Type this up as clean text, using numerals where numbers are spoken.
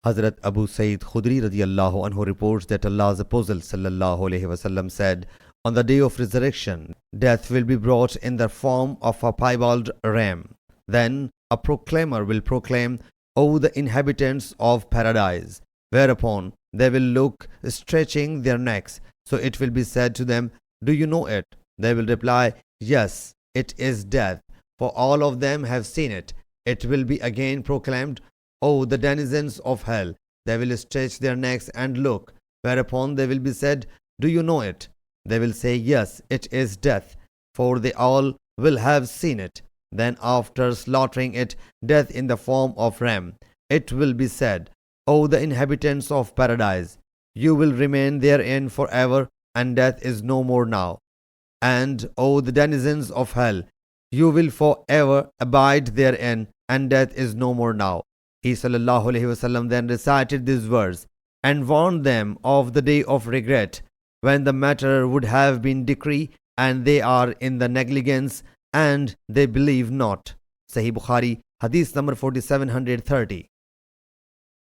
Hazrat Abu Sayyid Khudri radiyallahu anhu reports that Allah's Apostle sallallahu alaihi wasallam said, "On the day of resurrection, death will be brought in the form of a piebald ram. Then a proclaimer will proclaim, 'O the inhabitants of paradise,' whereupon they will look, stretching their necks. So it will be said to them, 'Do you know it?' They will reply, 'Yes, it is death, for all of them have seen it.' It will be again proclaimed, 'O the denizens of hell.' They will stretch their necks and look, whereupon they will be said, 'Do you know it?' They will say, 'Yes, it is death, for they all will have seen it.' Then after slaughtering it, death in the form of ram, it will be said, 'O the inhabitants of paradise, you will remain therein forever, and death is no more now. And O the denizens of hell, you will forever abide therein, and death is no more now.' He sallallahu alaihi wasallam then recited these words and warned them of the day of regret, when the matter would have been decree, and they are in the negligence, and they believe not. Sahih Bukhari, Hadith number 4730.